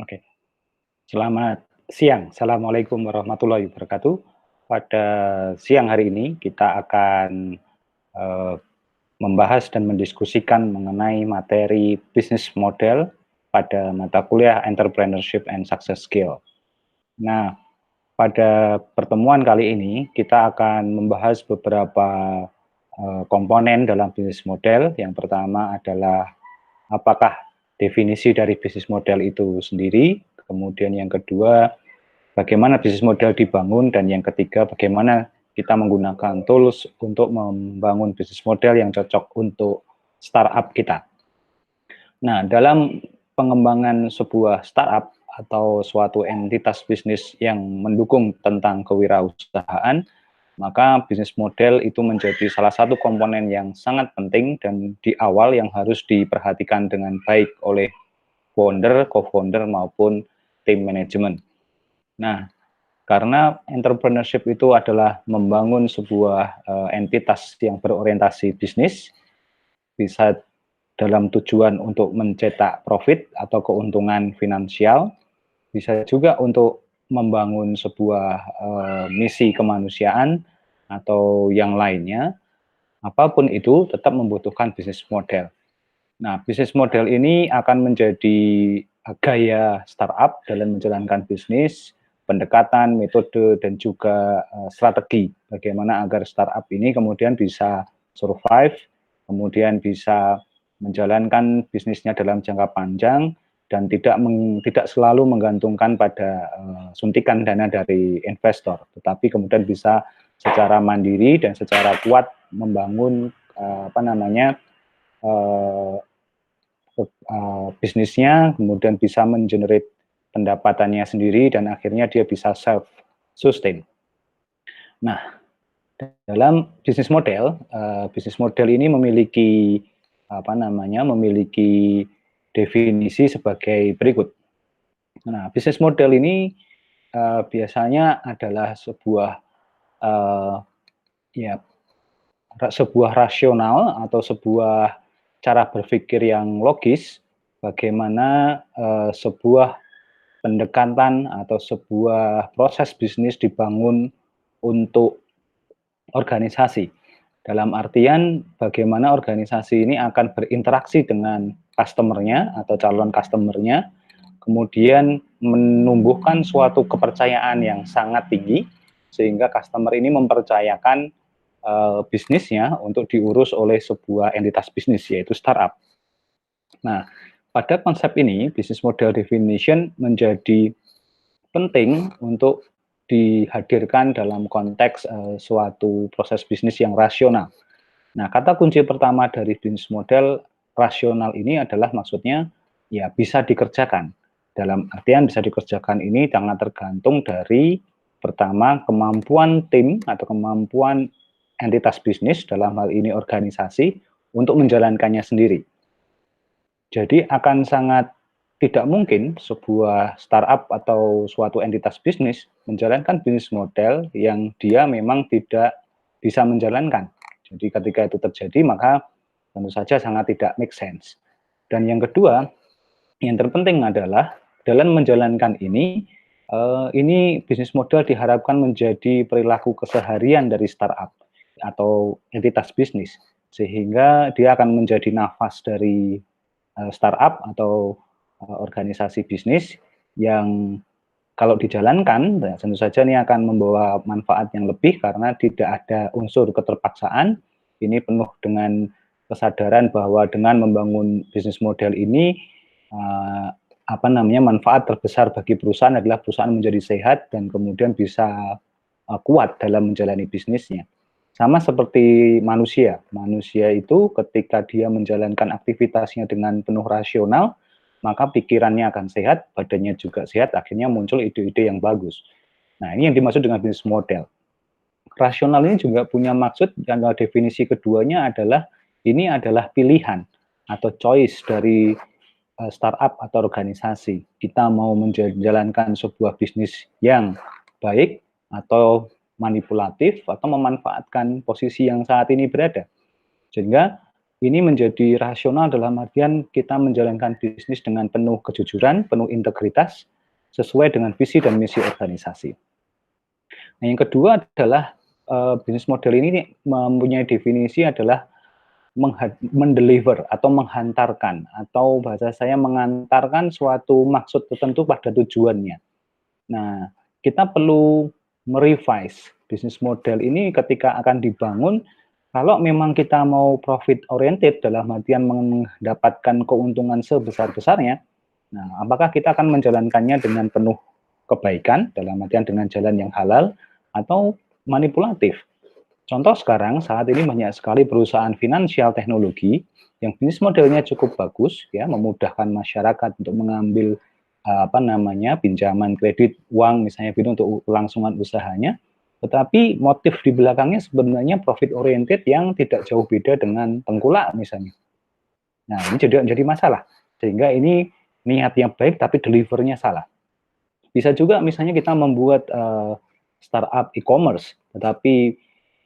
Oke, selamat siang. Assalamualaikum warahmatullahi wabarakatuh. Pada siang hari ini kita akan eh, membahas dan mendiskusikan mengenai materi bisnis model pada mata kuliah Entrepreneurship and Success Skill. Nah, pada pertemuan kali ini kita akan membahas beberapa komponen dalam bisnis model. Yang pertama adalah apakah definisi dari bisnis model itu sendiri, kemudian yang kedua bagaimana bisnis model dibangun, dan yang ketiga bagaimana kita menggunakan tools untuk membangun bisnis model yang cocok untuk startup kita. Nah, dalam pengembangan sebuah startup atau suatu entitas bisnis yang mendukung tentang kewirausahaan, maka bisnis model itu menjadi salah satu komponen yang sangat penting dan di awal yang harus diperhatikan dengan baik oleh founder, co-founder maupun tim manajemen. Nah, karena entrepreneurship itu adalah membangun sebuah entitas yang berorientasi bisnis, bisa dalam tujuan untuk mencetak profit atau keuntungan finansial, bisa juga untuk membangun sebuah misi kemanusiaan atau yang lainnya, apapun itu tetap membutuhkan bisnis model. Nah, bisnis model ini akan menjadi gaya startup dalam menjalankan bisnis, pendekatan, metode, dan juga strategi. Bagaimana agar startup ini kemudian bisa survive, kemudian bisa menjalankan bisnisnya dalam jangka panjang, dan tidak selalu menggantungkan pada suntikan dana dari investor, tetapi kemudian bisa secara mandiri dan secara kuat membangun bisnisnya, kemudian bisa mengenerate pendapatannya sendiri, dan akhirnya dia bisa self sustain. Nah, dalam bisnis model ini memiliki memiliki definisi sebagai berikut. Nah, bisnis model ini biasanya adalah ya sebuah rasional atau sebuah cara berpikir yang logis bagaimana sebuah pendekatan atau sebuah proses bisnis dibangun untuk organisasi. Dalam artian bagaimana organisasi ini akan berinteraksi dengan customer-nya atau calon customer-nya, kemudian menumbuhkan suatu kepercayaan yang sangat tinggi sehingga customer ini mempercayakan bisnisnya untuk diurus oleh sebuah entitas bisnis yaitu startup. Nah, pada konsep ini business model definition menjadi penting untuk dihadirkan dalam konteks suatu proses bisnis yang rasional. Nah, kata kunci pertama dari bisnis model rasional ini adalah maksudnya ya bisa dikerjakan. Dalam artian bisa dikerjakan ini sangat tergantung dari pertama kemampuan tim atau kemampuan entitas bisnis, dalam hal ini organisasi, untuk menjalankannya sendiri. Jadi akan sangat tidak mungkin sebuah startup atau suatu entitas bisnis menjalankan bisnis model yang dia memang tidak bisa menjalankan. Jadi ketika itu terjadi maka tentu saja sangat tidak make sense. Dan yang kedua, yang terpenting adalah dalam menjalankan ini bisnis model diharapkan menjadi perilaku keseharian dari startup atau entitas bisnis, sehingga dia akan menjadi nafas dari startup atau organisasi bisnis yang kalau dijalankan, tentu saja ini akan membawa manfaat yang lebih karena tidak ada unsur keterpaksaan. Ini penuh dengan kesadaran bahwa dengan membangun bisnis model ini, manfaat terbesar bagi perusahaan adalah perusahaan menjadi sehat dan kemudian bisa kuat dalam menjalani bisnisnya. Sama seperti manusia itu ketika dia menjalankan aktivitasnya dengan penuh rasional, maka pikirannya akan sehat, badannya juga sehat, akhirnya muncul ide-ide yang bagus. Nah, ini yang dimaksud dengan bisnis model. Rasional ini juga punya maksud, dan definisi keduanya adalah ini adalah pilihan atau choice dari startup atau organisasi. Kita mau menjalankan sebuah bisnis yang baik atau manipulatif atau memanfaatkan posisi yang saat ini berada. Sehingga ini menjadi rasional dalam artian kita menjalankan bisnis dengan penuh kejujuran, penuh integritas, sesuai dengan visi dan misi organisasi. Nah, yang kedua adalah bisnis model ini mempunyai definisi adalah mendeliver atau menghantarkan, atau bahasa saya mengantarkan suatu maksud tertentu pada tujuannya. Nah, kita perlu merevise bisnis model ini ketika akan dibangun. Kalau memang kita mau profit oriented dalam artian mendapatkan keuntungan sebesar-besarnya, nah apakah kita akan menjalankannya dengan penuh kebaikan dalam artian dengan jalan yang halal atau manipulatif? Contoh sekarang saat ini banyak sekali perusahaan finansial teknologi yang bisnis modelnya cukup bagus ya, memudahkan masyarakat untuk mengambil pinjaman kredit uang misalnya gitu untuk kelangsungan usahanya, tetapi motif di belakangnya sebenarnya profit oriented yang tidak jauh beda dengan tengkulak misalnya. Nah, ini jadi masalah. Sehingga ini niatnya baik tapi delivernya salah. Bisa juga misalnya kita membuat startup e-commerce, tetapi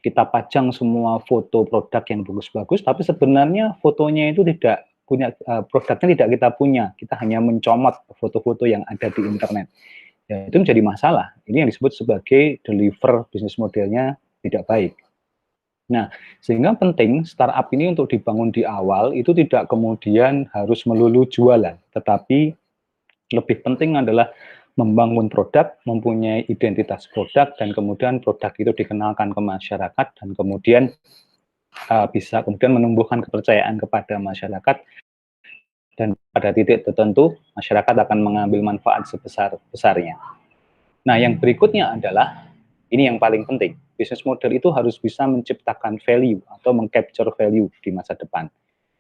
kita pajang semua foto produk yang bagus-bagus, tapi sebenarnya fotonya itu tidak punya, produknya tidak kita punya, kita hanya mencomot foto-foto yang ada di internet. Ya, itu menjadi masalah. Ini yang disebut sebagai deliver bisnis modelnya tidak baik. Nah, sehingga penting startup ini untuk dibangun di awal itu tidak kemudian harus melulu jualan, tetapi lebih penting adalah membangun produk, mempunyai identitas produk, dan kemudian produk itu dikenalkan ke masyarakat, dan kemudian bisa kemudian menumbuhkan kepercayaan kepada masyarakat, dan pada titik tertentu masyarakat akan mengambil manfaat sebesar-besarnya. Nah, yang berikutnya adalah, ini yang paling penting, bisnis model itu harus bisa menciptakan value atau mengcapture value di masa depan.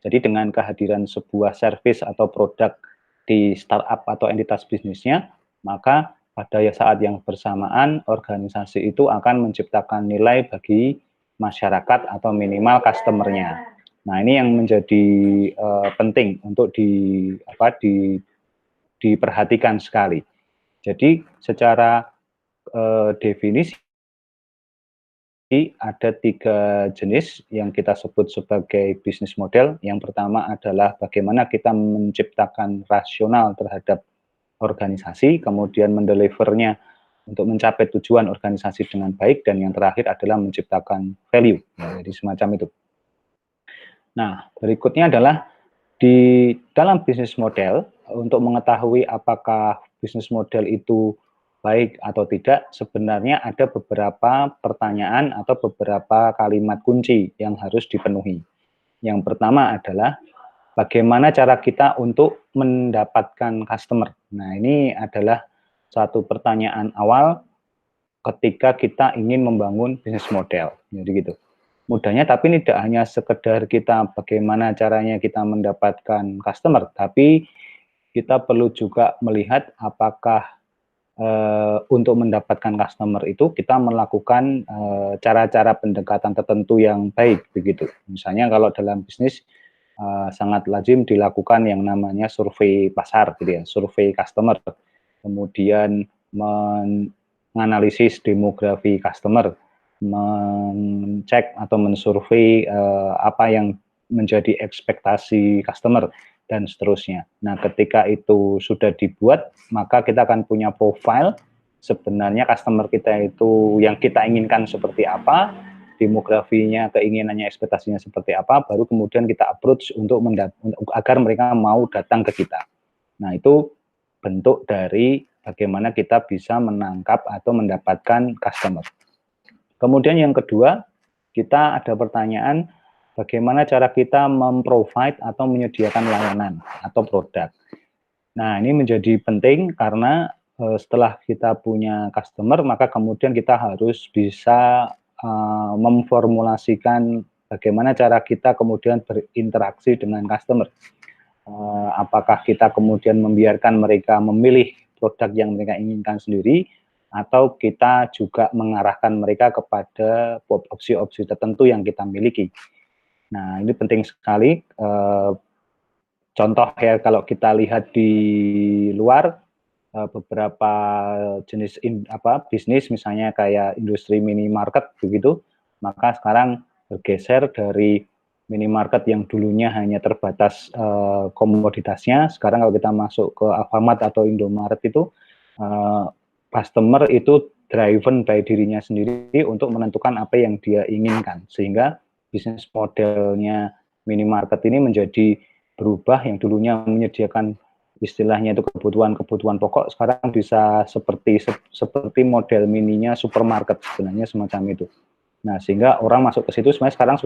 Jadi dengan kehadiran sebuah service atau produk di startup atau entitas bisnisnya, maka pada saat yang bersamaan organisasi itu akan menciptakan nilai bagi masyarakat atau minimal customer-nya. Nah, ini yang menjadi penting untuk diperhatikan sekali. Jadi secara definisi ada 3 jenis yang kita sebut sebagai bisnis model. Yang pertama adalah bagaimana kita menciptakan rasional terhadap organisasi, kemudian mendelivernya untuk mencapai tujuan organisasi dengan baik, dan yang terakhir adalah menciptakan value. Ya, jadi semacam itu. Nah, berikutnya adalah di dalam bisnis model, untuk mengetahui apakah bisnis model itu baik atau tidak, sebenarnya ada beberapa pertanyaan atau beberapa kalimat kunci yang harus dipenuhi. Yang pertama adalah bagaimana cara kita untuk mendapatkan customer. Nah, ini adalah satu pertanyaan awal ketika kita ingin membangun bisnis model. Jadi gitu. Mudahnya tapi tidak hanya sekedar kita bagaimana caranya kita mendapatkan customer, tapi kita perlu juga melihat apakah untuk mendapatkan customer itu kita melakukan cara-cara pendekatan tertentu yang baik begitu. Misalnya kalau dalam bisnis sangat lazim dilakukan yang namanya survei pasar gitu ya, survei customer. Kemudian menganalisis demografi customer, mengecek atau mensurvei apa yang menjadi ekspektasi customer, dan seterusnya. Nah, ketika itu sudah dibuat, maka kita akan punya profile sebenarnya customer kita itu yang kita inginkan seperti apa, demografinya, keinginannya, ekspektasinya seperti apa, baru kemudian kita approach untuk agar mereka mau datang ke kita. Nah, itu bentuk dari bagaimana kita bisa menangkap atau mendapatkan customer. Kemudian yang kedua, kita ada pertanyaan bagaimana cara kita memprovide atau menyediakan layanan atau produk. Nah, ini menjadi penting karena setelah kita punya customer, maka kemudian kita harus bisa memformulasikan bagaimana cara kita kemudian berinteraksi dengan customer. Apakah kita kemudian membiarkan mereka memilih produk yang mereka inginkan sendiri, atau kita juga mengarahkan mereka kepada opsi-opsi tertentu yang kita miliki. Nah, ini penting sekali. Contoh ya, kalau kita lihat di luar, beberapa jenis bisnis misalnya kayak industri minimarket begitu, maka sekarang bergeser dari minimarket yang dulunya hanya terbatas komoditasnya, sekarang kalau kita masuk ke Alfamart atau Indomaret itu customer itu driven by dirinya sendiri untuk menentukan apa yang dia inginkan, sehingga bisnis modelnya minimarket ini menjadi berubah. Yang dulunya menyediakan istilahnya itu kebutuhan-kebutuhan pokok, sekarang bisa seperti model mininya supermarket, sebenarnya semacam itu. Nah, sehingga orang masuk ke situ sebenarnya sekarang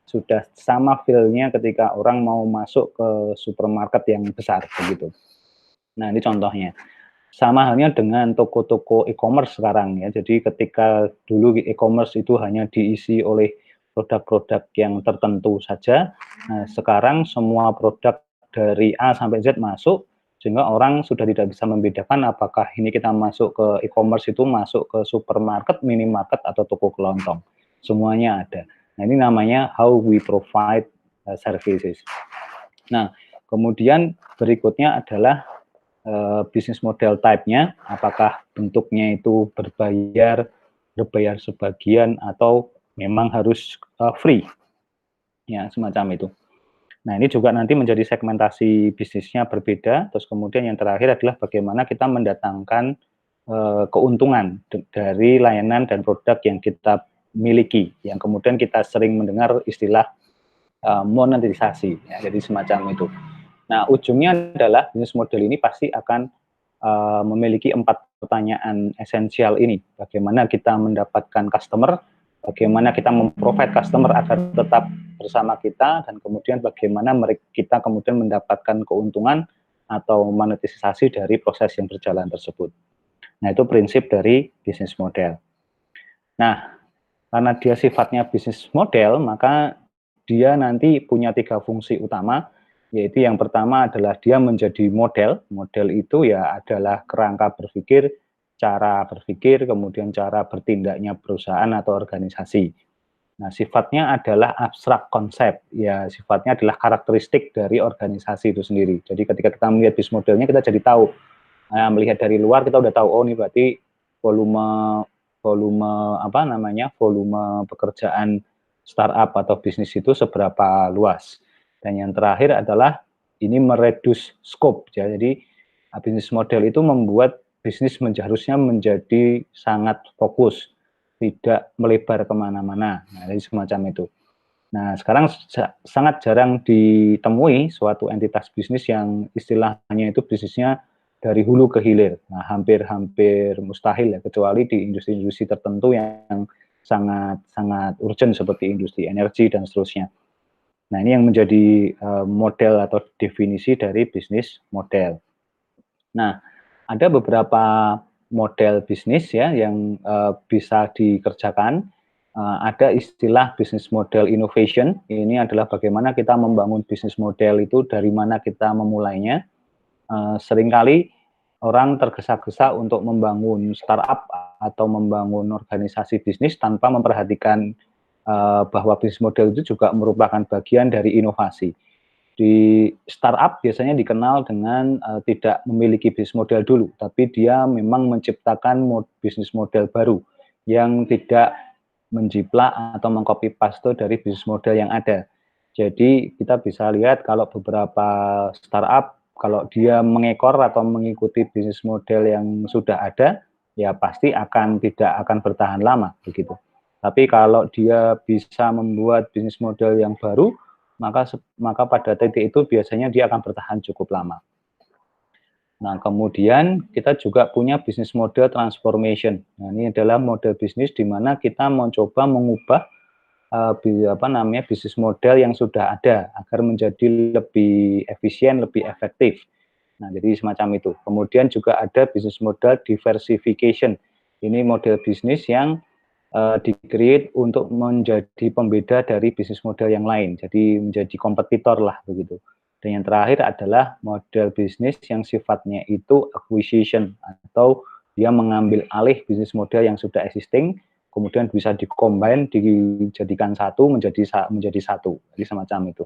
sudah sama feel-nya ketika orang mau masuk ke supermarket yang besar begitu. Nah, ini contohnya. Sama halnya dengan toko-toko e-commerce sekarang ya. Jadi ketika dulu e-commerce itu hanya diisi oleh produk-produk yang tertentu saja, nah sekarang semua produk dari A sampai Z masuk, sehingga orang sudah tidak bisa membedakan apakah ini kita masuk ke e-commerce itu masuk ke supermarket, minimarket, atau toko kelontong. Semuanya ada. Nah, ini namanya how we provide services. Nah, kemudian berikutnya adalah bisnis model type-nya, apakah bentuknya itu berbayar sebagian, atau memang harus free, ya semacam itu. Nah, ini juga nanti menjadi segmentasi bisnisnya berbeda. Terus kemudian yang terakhir adalah bagaimana kita mendatangkan keuntungan dari layanan dan produk yang kita miliki, yang kemudian kita sering mendengar istilah monetisasi, ya, jadi semacam itu. Nah, ujungnya adalah bisnis model ini pasti akan memiliki 4 pertanyaan esensial ini. Bagaimana kita mendapatkan customer, bagaimana kita memprovide customer agar tetap bersama kita, dan kemudian bagaimana kita kemudian mendapatkan keuntungan atau monetisasi dari proses yang berjalan tersebut. Nah, itu prinsip dari bisnis model. Nah, karena dia sifatnya bisnis model, maka dia nanti punya 3 fungsi utama, yaitu yang pertama adalah dia menjadi model. Model itu ya adalah kerangka berpikir, cara berpikir, kemudian cara bertindaknya perusahaan atau organisasi. Nah, sifatnya adalah abstrak konsep, ya sifatnya adalah karakteristik dari organisasi itu sendiri. Jadi ketika kita melihat bisnis modelnya, kita jadi tahu, melihat dari luar kita udah tahu, oh ini berarti volume volume pekerjaan startup atau bisnis itu seberapa luas. Dan yang terakhir adalah ini mereduce scope ya. Jadi bisnis model itu membuat bisnis harusnya menjadi sangat fokus, tidak melebar kemana-mana. Nah, jadi semacam itu. Nah, sekarang sangat jarang ditemui suatu entitas bisnis yang istilahnya itu bisnisnya dari hulu ke hilir. Nah, hampir mustahil ya, kecuali di industri-industri tertentu yang sangat urgent seperti industri energi dan seterusnya. Nah, ini yang menjadi model atau definisi dari bisnis model. Nah, ada beberapa model bisnis ya yang bisa dikerjakan. Ada istilah bisnis model innovation. Ini adalah bagaimana kita membangun bisnis model itu, dari mana kita memulainya. Seringkali orang tergesa-gesa untuk membangun startup atau membangun organisasi bisnis tanpa memperhatikan bahwa bisnis model itu juga merupakan bagian dari inovasi. Di startup biasanya dikenal dengan tidak memiliki bisnis model dulu, tapi dia memang menciptakan bisnis model baru yang tidak menjiplak atau mengcopy paste dari bisnis model yang ada. Jadi kita bisa lihat kalau beberapa startup, kalau dia mengekor atau mengikuti bisnis model yang sudah ada, ya pasti tidak akan bertahan lama begitu. Tapi kalau dia bisa membuat bisnis model yang baru, maka pada titik itu biasanya dia akan bertahan cukup lama. Nah, kemudian kita juga punya bisnis model transformation. Nah, ini adalah model bisnis di mana kita mencoba mengubah bisnis model yang sudah ada agar menjadi lebih efisien, lebih efektif. Nah, jadi semacam itu. Kemudian juga ada bisnis model diversification. Ini model bisnis yang di-create untuk menjadi pembeda dari bisnis model yang lain. Jadi menjadi kompetitor lah begitu. Dan yang terakhir adalah model bisnis yang sifatnya itu acquisition, atau dia mengambil alih bisnis model yang sudah existing, kemudian bisa dikombin, dijadikan satu menjadi satu. Jadi semacam itu.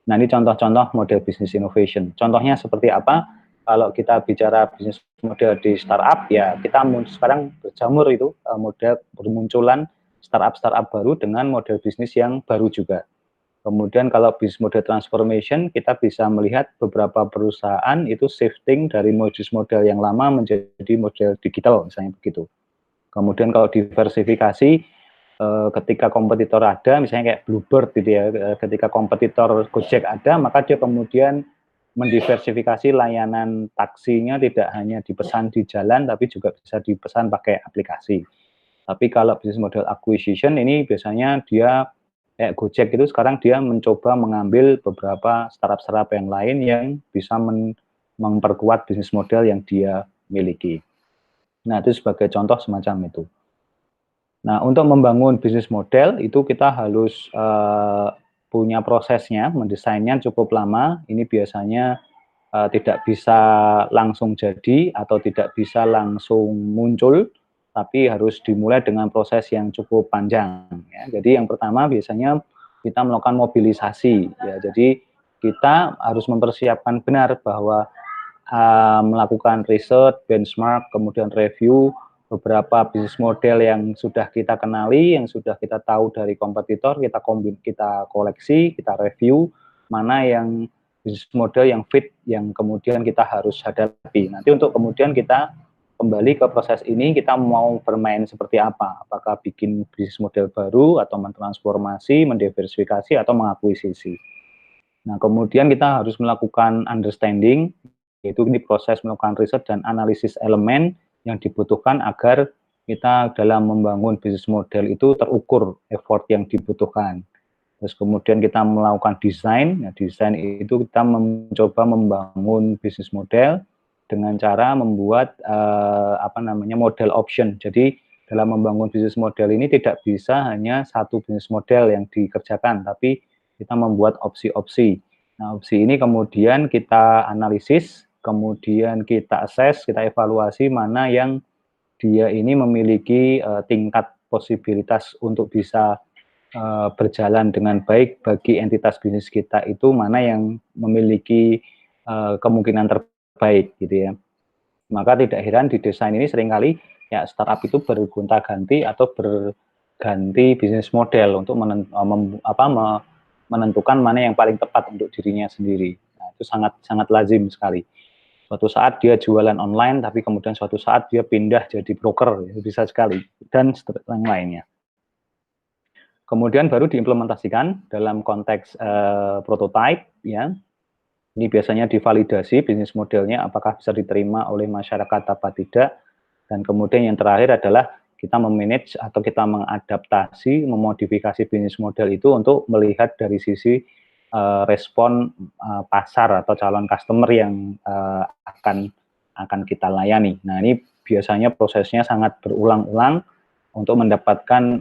Nah, ini contoh-contoh model bisnis innovation. Contohnya seperti apa? Kalau kita bicara bisnis model di startup, ya kita sekarang berjamur itu model bermunculan startup baru dengan model bisnis yang baru juga. Kemudian kalau business model transformation, kita bisa melihat beberapa perusahaan itu shifting dari bisnis model yang lama menjadi model digital, misalnya begitu. Kemudian kalau diversifikasi, ketika kompetitor ada, misalnya kayak Bluebird gitu ya, ketika kompetitor Gojek ada, maka dia kemudian mendiversifikasi layanan taksinya tidak hanya dipesan di jalan, tapi juga bisa dipesan pakai aplikasi. Tapi kalau bisnis model acquisition ini biasanya dia kayak Gojek itu sekarang dia mencoba mengambil beberapa startup-startup yang lain yang bisa memperkuat bisnis model yang dia miliki. Nah, itu sebagai contoh semacam itu. Nah, untuk membangun bisnis model itu kita harus punya prosesnya, mendesainnya cukup lama. Ini biasanya tidak bisa langsung jadi atau tidak bisa langsung muncul, tapi harus dimulai dengan proses yang cukup panjang. Ya. Jadi yang pertama biasanya kita melakukan mobilisasi. Ya. Jadi kita harus mempersiapkan benar bahwa melakukan riset, benchmark, kemudian review beberapa bisnis model yang sudah kita kenali, yang sudah kita tahu dari kompetitor, kita koleksi, kita review mana yang bisnis model yang fit, yang kemudian kita harus hadapi. Nanti untuk kemudian kita kembali ke proses ini, kita mau bermain seperti apa? Apakah bikin bisnis model baru, atau mentransformasi, mendiversifikasi, atau mengakuisisi. Nah, kemudian kita harus melakukan understanding, yaitu ini proses melakukan riset dan analisis elemen yang dibutuhkan agar kita dalam membangun bisnis model itu terukur effort yang dibutuhkan. Terus kemudian kita melakukan desain, nah desain itu kita mencoba membangun bisnis model dengan cara membuat model option. Jadi dalam membangun bisnis model ini tidak bisa hanya satu bisnis model yang dikerjakan, tapi kita membuat opsi-opsi. Nah, opsi ini kemudian kita analisis, kemudian kita assess, kita evaluasi mana yang dia ini memiliki tingkat posibilitas untuk bisa berjalan dengan baik bagi entitas bisnis kita, itu mana yang memiliki kemungkinan terbaik gitu ya. Maka tidak heran di desain ini seringkali ya startup itu bergonta-ganti atau berganti bisnis model untuk menentukan mana yang paling tepat untuk dirinya sendiri. Nah, itu sangat lazim sekali. Suatu saat dia jualan online, tapi kemudian suatu saat dia pindah jadi broker, ya, bisa sekali, dan yang lainnya. Kemudian baru diimplementasikan dalam konteks prototype, ya. Ini biasanya divalidasi bisnis modelnya apakah bisa diterima oleh masyarakat apa tidak. Dan kemudian yang terakhir adalah kita memanage atau kita mengadaptasi, memodifikasi bisnis model itu untuk melihat dari sisi respon pasar atau calon customer yang akan kita layani. Nah, ini biasanya prosesnya sangat berulang-ulang untuk mendapatkan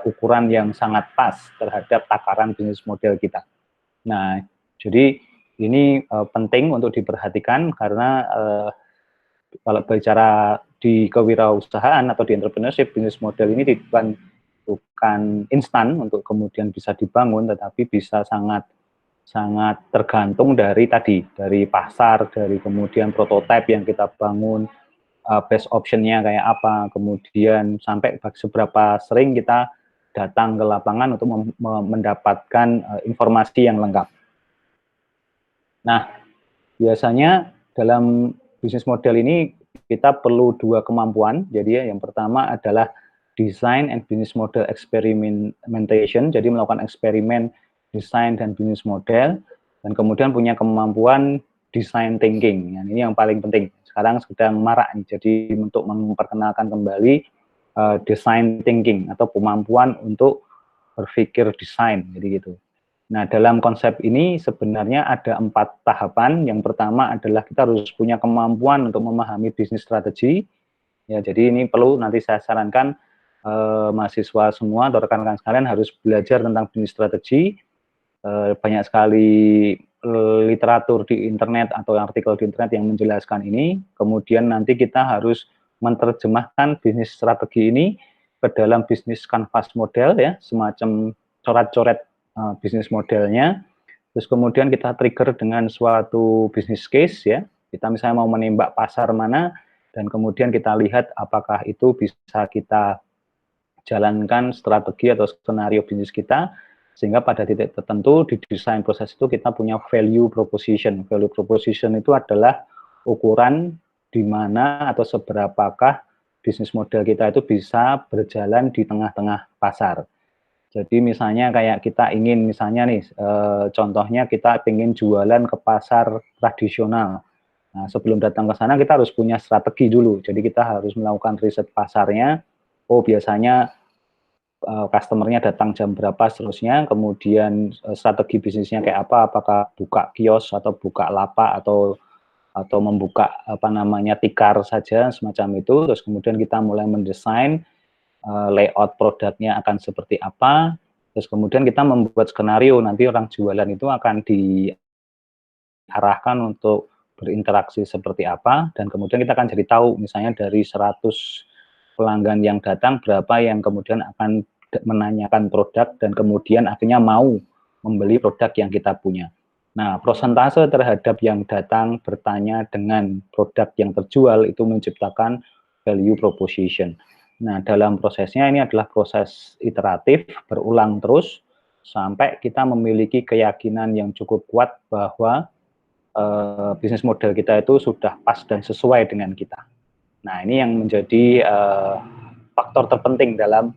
ukuran yang sangat pas terhadap takaran bisnis model kita. Nah, jadi ini penting untuk diperhatikan karena kalau bicara di kewirausahaan atau di entrepreneurship, bisnis model ini bukan instan untuk kemudian bisa dibangun, tetapi bisa sangat tergantung dari pasar, dari kemudian prototipe yang kita bangun, best option-nya kayak apa, kemudian sampai seberapa sering kita datang ke lapangan untuk mendapatkan informasi yang lengkap. Nah, biasanya dalam bisnis model ini kita perlu dua kemampuan. Jadi yang pertama adalah design and business model experimentation, jadi melakukan eksperimen desain dan bisnis model, dan kemudian punya kemampuan design thinking. Ini yang paling penting. Sekarang sedang marak nih, jadi untuk memperkenalkan kembali design thinking atau kemampuan untuk berpikir desain, jadi gitu. Nah, dalam konsep ini sebenarnya ada 4 tahapan. Yang pertama adalah kita harus punya kemampuan untuk memahami bisnis strategi. Ya, jadi ini perlu nanti saya sarankan mahasiswa semua atau rekan-rekan sekalian harus belajar tentang bisnis strategi. Banyak sekali literatur di internet atau artikel di internet yang menjelaskan ini. Kemudian nanti kita harus menerjemahkan bisnis strategi ini ke dalam bisnis canvas model, ya, semacam coret-coret bisnis modelnya. Terus kemudian kita trigger dengan suatu bisnis case, ya. Kita misalnya mau menembak pasar mana, dan kemudian kita lihat apakah itu bisa kita jalankan strategi atau skenario bisnis kita. Sehingga pada titik tertentu di desain proses itu kita punya value proposition. Value proposition itu adalah ukuran di mana atau seberapakah bisnis model kita itu bisa berjalan di tengah-tengah pasar. Jadi misalnya kayak kita ingin misalnya nih contohnya kita ingin jualan ke pasar tradisional. Nah, sebelum datang ke sana kita harus punya strategi dulu. Jadi kita harus melakukan riset pasarnya. Oh, biasanya customer-nya datang jam berapa seterusnya, kemudian strategi bisnisnya kayak apa, apakah buka kios atau buka lapak atau membuka apa namanya tikar saja semacam itu. Terus kemudian kita mulai mendesain layout produknya akan seperti apa, terus kemudian kita membuat skenario, nanti orang jualan itu akan diarahkan untuk berinteraksi seperti apa, dan kemudian kita akan jadi tahu, misalnya dari 100 pelanggan yang datang, berapa yang kemudian akan menanyakan produk, dan kemudian akhirnya mau membeli produk yang kita punya. Nah, prosentase terhadap yang datang bertanya dengan produk yang terjual, itu menciptakan value proposition. Nah, dalam prosesnya ini adalah proses iteratif, berulang terus, sampai kita memiliki keyakinan yang cukup kuat bahwa bisnis model kita itu sudah pas dan sesuai dengan kita. Nah, ini yang menjadi faktor terpenting dalam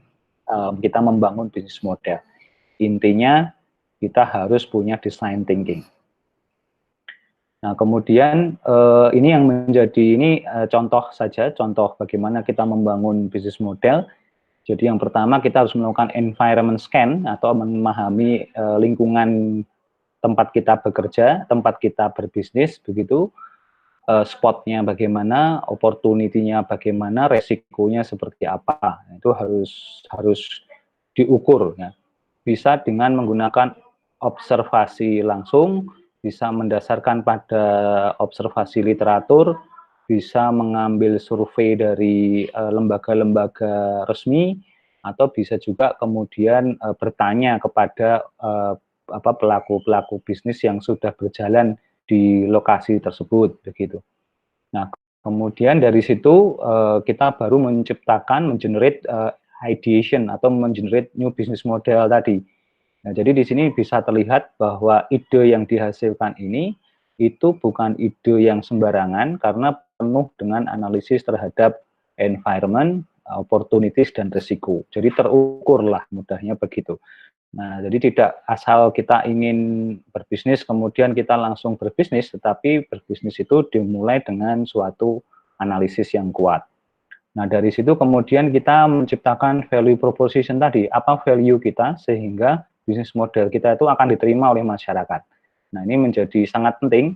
kita membangun bisnis model. Intinya, kita harus punya design thinking. Nah, kemudian ini yang menjadi contoh saja, contoh bagaimana kita membangun bisnis model. Jadi yang pertama kita harus melakukan environment scan atau memahami lingkungan tempat kita bekerja, tempat kita berbisnis, begitu. Spotnya bagaimana, opportunity-nya bagaimana, resikonya seperti apa. Itu harus diukur ya. Bisa dengan menggunakan observasi langsung, bisa mendasarkan pada observasi literatur, bisa mengambil survei dari lembaga-lembaga resmi, atau bisa juga kemudian bertanya kepada pelaku-pelaku bisnis yang sudah berjalan di lokasi tersebut begitu. Nah, kemudian dari situ kita baru mengenerate ideation atau mengenerate new business model tadi. Nah, jadi di sini bisa terlihat bahwa ide yang dihasilkan ini itu bukan ide yang sembarangan karena penuh dengan analisis terhadap environment, opportunities, dan risiko. Jadi terukur lah mudahnya begitu. Nah, jadi tidak asal kita ingin berbisnis, kemudian kita langsung berbisnis, tetapi berbisnis itu dimulai dengan suatu analisis yang kuat. Nah, dari situ kemudian kita menciptakan value proposition tadi, apa value kita sehingga bisnis model kita itu akan diterima oleh masyarakat. Nah, ini menjadi sangat penting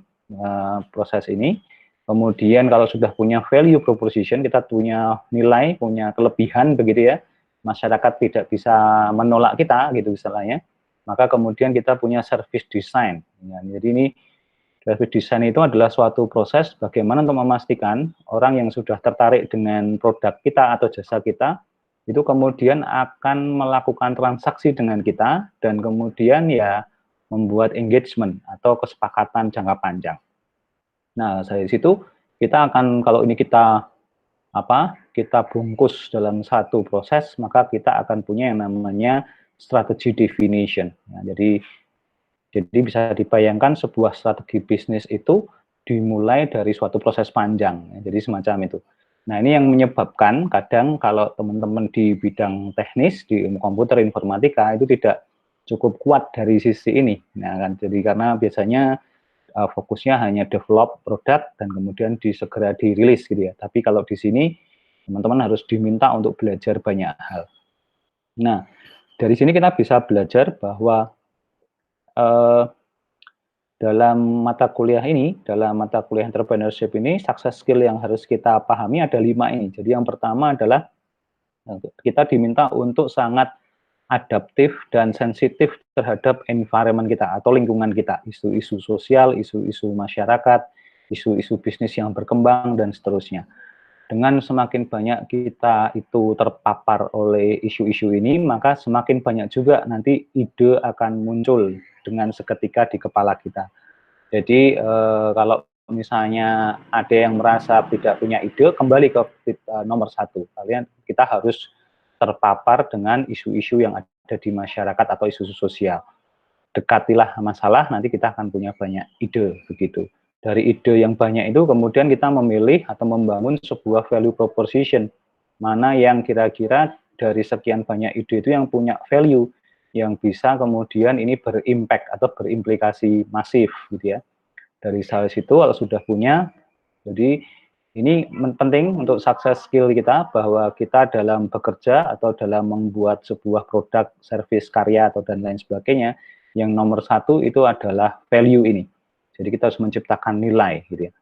proses ini. Kemudian kalau sudah punya value proposition, kita punya nilai, punya kelebihan begitu ya, masyarakat tidak bisa menolak kita gitu misalnya, maka kemudian kita punya service design. Ya, jadi ini service design itu adalah suatu proses bagaimana untuk memastikan orang yang sudah tertarik dengan produk kita atau jasa kita itu kemudian akan melakukan transaksi dengan kita dan kemudian ya membuat engagement atau kesepakatan jangka panjang. Nah, dari situ kita akan, kalau ini kita bungkus dalam satu proses, maka kita akan punya yang namanya strategy definition. Nah, jadi bisa dibayangkan sebuah strategi bisnis itu dimulai dari suatu proses panjang. Jadi semacam itu. Nah, ini yang menyebabkan kadang kalau teman-teman di bidang teknis, di ilmu komputer, informatika, itu tidak cukup kuat dari sisi ini. Nah, kan, jadi karena biasanya fokusnya hanya develop produk dan kemudian segera dirilis gitu ya. Tapi kalau di sini teman-teman harus diminta untuk belajar banyak hal. Nah, dari sini kita bisa belajar bahwa dalam mata kuliah ini, dalam mata kuliah entrepreneurship ini, success skill yang harus kita pahami ada 5 ini. Jadi yang pertama adalah kita diminta untuk sangat adaptif dan sensitif terhadap environment kita atau lingkungan kita, isu-isu sosial, isu-isu masyarakat, isu-isu bisnis yang berkembang, dan seterusnya. Dengan semakin banyak kita itu terpapar oleh isu-isu ini, maka semakin banyak juga nanti ide akan muncul dengan seketika di kepala kita. Jadi kalau misalnya ada yang merasa tidak punya ide, kembali ke nomor 1, kita harus terpapar dengan isu-isu yang ada ada di masyarakat atau isu sosial. Dekatilah masalah, nanti kita akan punya banyak ide, begitu. Dari ide yang banyak itu kemudian kita memilih atau membangun sebuah value proposition, mana yang kira-kira dari sekian banyak ide itu yang punya value, yang bisa kemudian ini berimpact atau berimplikasi masif, gitu ya. Dari situ kalau sudah punya, jadi ini penting untuk sukses skill kita, bahwa kita dalam bekerja atau dalam membuat sebuah produk, service, karya, atau dan lain sebagainya, yang nomor satu itu adalah value ini. Jadi kita harus menciptakan nilai, gitu ya.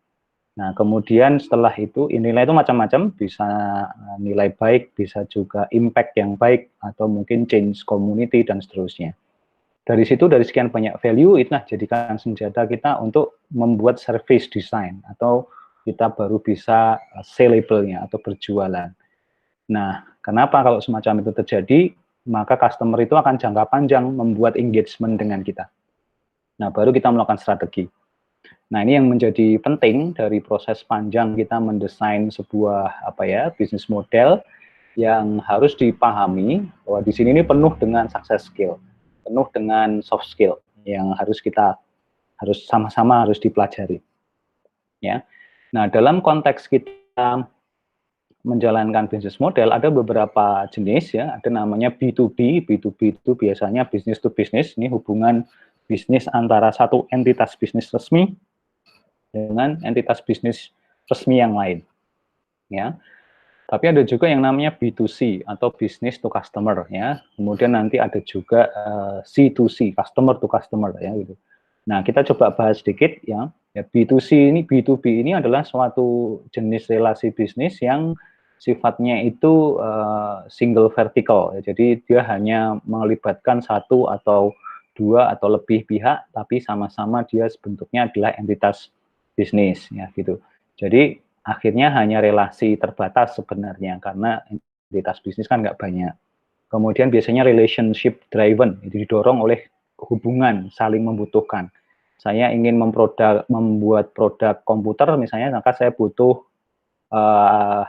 Nah, kemudian setelah itu, nilai itu macam-macam, bisa nilai baik, bisa juga impact yang baik, atau mungkin change community, dan seterusnya. Dari situ, dari sekian banyak value, itu jadikan senjata kita untuk membuat service design, atau kita baru bisa sellable-nya atau berjualan. Nah, kenapa kalau semacam itu terjadi, maka customer itu akan jangka panjang membuat engagement dengan kita. Nah, baru kita melakukan strategi. Nah, ini yang menjadi penting dari proses panjang kita mendesain sebuah bisnis model, yang harus dipahami bahwa di sini ini penuh dengan success skill, penuh dengan soft skill yang harus sama-sama harus dipelajari. Ya. Nah, dalam konteks kita menjalankan bisnis model, ada beberapa jenis, ya. Ada namanya B2B. B2B itu biasanya business to business. Ini hubungan bisnis antara satu entitas bisnis resmi dengan entitas bisnis resmi yang lain. Ya. Tapi ada juga yang namanya B2C atau business to customer, ya. Kemudian nanti ada juga C2C, customer to customer, ya, gitu. Nah, kita coba bahas sedikit, ya. B2C ini, B2B ini adalah suatu jenis relasi bisnis yang sifatnya itu single vertical, ya. Jadi dia hanya melibatkan satu atau dua atau lebih pihak, tapi sama-sama dia bentuknya adalah entitas bisnis, ya, gitu. Jadi akhirnya hanya relasi terbatas sebenarnya, karena entitas bisnis kan nggak banyak. Kemudian biasanya relationship driven, itu didorong oleh hubungan saling membutuhkan. Saya ingin membuat produk komputer misalnya, maka saya butuh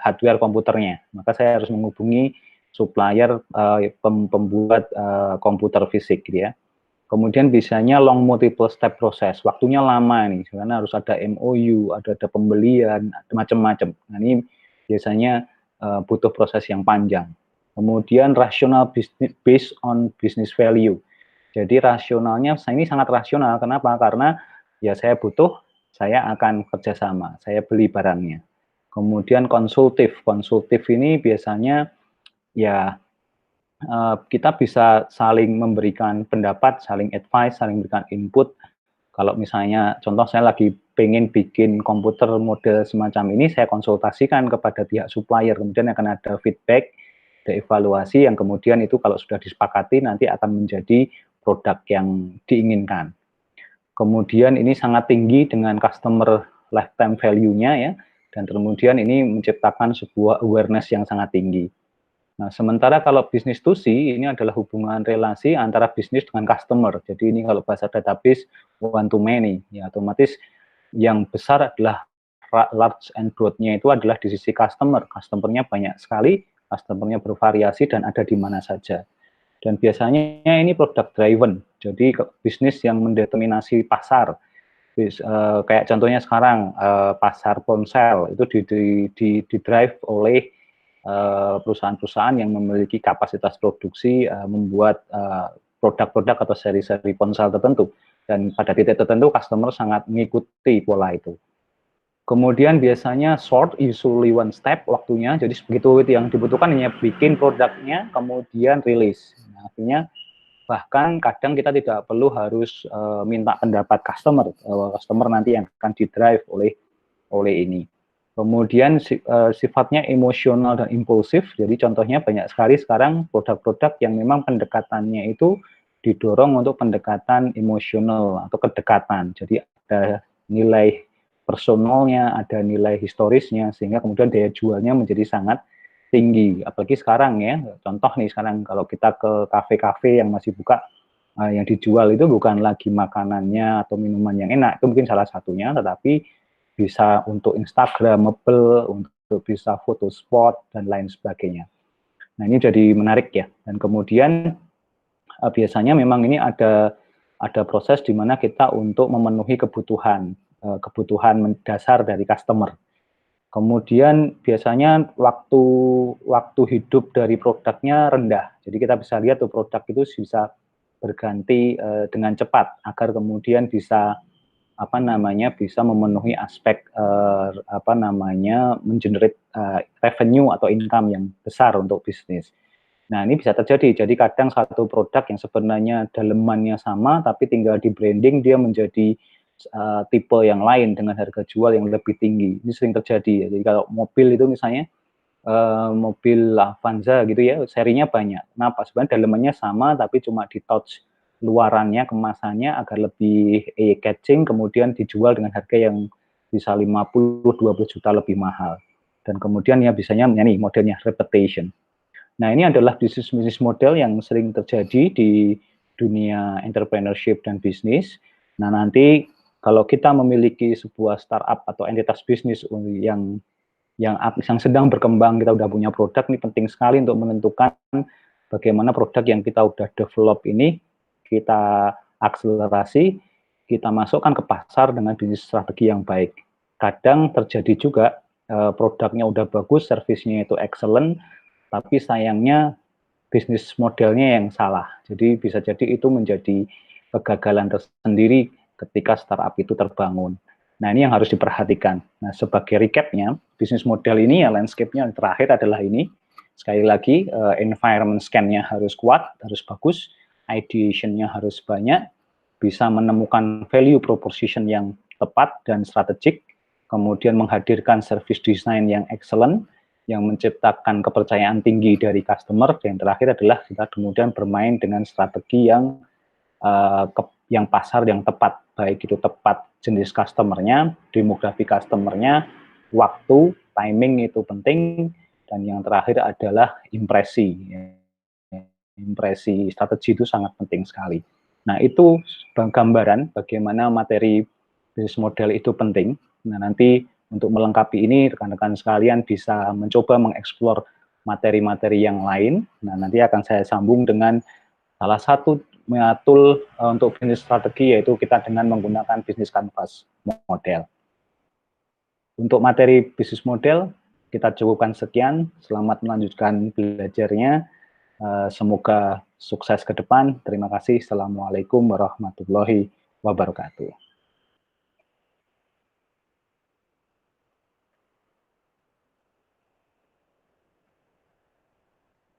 hardware komputernya, maka saya harus menghubungi supplier pembuat komputer fisik, gitu ya. Kemudian biasanya long multiple step proses, waktunya lama nih, karena harus ada MOU, ada pembelian, macam-macam. Nah, ini biasanya butuh proses yang panjang. Kemudian rasional business based on business value. Jadi rasionalnya ini sangat rasional. Kenapa? Karena ya saya butuh, saya akan kerjasama, saya beli barangnya. Kemudian konsultif. Konsultif ini biasanya ya kita bisa saling memberikan pendapat, saling advice, saling memberikan input. Kalau misalnya contoh saya lagi pengen bikin komputer model semacam ini, saya konsultasikan kepada pihak supplier, kemudian akan ada feedback, ada evaluasi yang kemudian itu kalau sudah disepakati nanti akan menjadi produk yang diinginkan. Kemudian ini sangat tinggi dengan customer lifetime value-nya, ya, dan kemudian ini menciptakan sebuah awareness yang sangat tinggi. Nah, sementara kalau bisnis to C ini adalah hubungan relasi antara bisnis dengan customer. Jadi ini kalau bahasa database one to many, ya, otomatis yang besar adalah large and broad-nya itu adalah di sisi customer. Customer-nya banyak sekali, customer-nya bervariasi dan ada di mana saja. Dan biasanya ini product driven. Jadi bisnis yang mendeterminasi pasar. Kayak contohnya sekarang pasar ponsel itu di drive oleh perusahaan-perusahaan yang memiliki kapasitas produksi membuat produk-produk atau seri-seri ponsel tertentu, dan pada titik tertentu customer sangat mengikuti pola itu. Kemudian biasanya short, usually one step waktunya, jadi begitu itu yang dibutuhkan hanya bikin produknya kemudian rilis. Nah, artinya bahkan kadang kita tidak perlu harus minta pendapat customer, customer nanti yang akan didrive oleh ini. Kemudian sifatnya emosional dan impulsif, jadi contohnya banyak sekali sekarang produk-produk yang memang pendekatannya itu didorong untuk pendekatan emosional atau kedekatan. Jadi ada nilai personalnya, ada nilai historisnya, sehingga kemudian daya jualnya menjadi sangat tinggi. Apalagi sekarang, ya, contoh nih sekarang kalau kita ke kafe-kafe yang masih buka, yang dijual itu bukan lagi makanannya atau minuman yang enak, itu mungkin salah satunya, tetapi bisa untuk Instagramable, untuk bisa foto spot, dan lain sebagainya. Nah, ini jadi menarik, ya. Dan kemudian biasanya memang ini ada proses di mana kita untuk memenuhi kebutuhan mendasar dari customer. Kemudian biasanya waktu hidup dari produknya rendah. Jadi kita bisa lihat tuh produk itu bisa berganti dengan cepat agar kemudian bisa bisa memenuhi aspek mengenerate revenue atau income yang besar untuk bisnis. Nah, ini bisa terjadi. Jadi kadang satu produk yang sebenarnya dalemannya sama, tapi tinggal di branding dia menjadi tipe yang lain dengan harga jual yang lebih tinggi. Ini sering terjadi. Jadi kalau mobil itu misalnya mobil Avanza gitu ya, serinya banyak. Kenapa? Sebenarnya dalemannya sama, tapi cuma di touch luarannya, kemasannya agar lebih catching, kemudian dijual dengan harga yang bisa 50-20 juta lebih mahal. Dan kemudian ya bisanya nih modelnya reputation. Nah, ini adalah bisnis model yang sering terjadi di dunia entrepreneurship dan bisnis. Nah, nanti kalau kita memiliki sebuah startup atau entitas bisnis yang sedang berkembang, kita udah punya produk, ini penting sekali untuk menentukan bagaimana produk yang kita udah develop ini kita akselerasi, kita masukkan ke pasar dengan bisnis strategi yang baik. Kadang terjadi juga produknya udah bagus, servisnya itu excellent, tapi sayangnya bisnis modelnya yang salah. Jadi bisa jadi itu menjadi kegagalan tersendiri ketika startup itu terbangun. Nah, ini yang harus diperhatikan. Nah, sebagai recapnya, bisnis model ini ya landscape-nya yang terakhir adalah ini. Sekali lagi, environment scan-nya harus kuat, harus bagus, ideation-nya harus banyak, bisa menemukan value proposition yang tepat dan strategik, kemudian menghadirkan service design yang excellent, yang menciptakan kepercayaan tinggi dari customer, dan terakhir adalah kita kemudian bermain dengan strategi yang pasar yang tepat, baik itu tepat jenis customernya, demografi customernya, waktu, timing itu penting, dan yang terakhir adalah impresi. Impresi strategi itu sangat penting sekali. Nah, itu gambaran bagaimana materi bisnis model itu penting. Nah, nanti untuk melengkapi ini, rekan-rekan sekalian bisa mencoba mengeksplor materi-materi yang lain. Nah, nanti akan saya sambung dengan salah satu tool untuk bisnis strategi, yaitu kita dengan menggunakan bisnis canvas model. Untuk materi bisnis model, kita cukupkan sekian. Selamat melanjutkan belajarnya. Semoga sukses ke depan. Terima kasih. Assalamualaikum warahmatullahi wabarakatuh.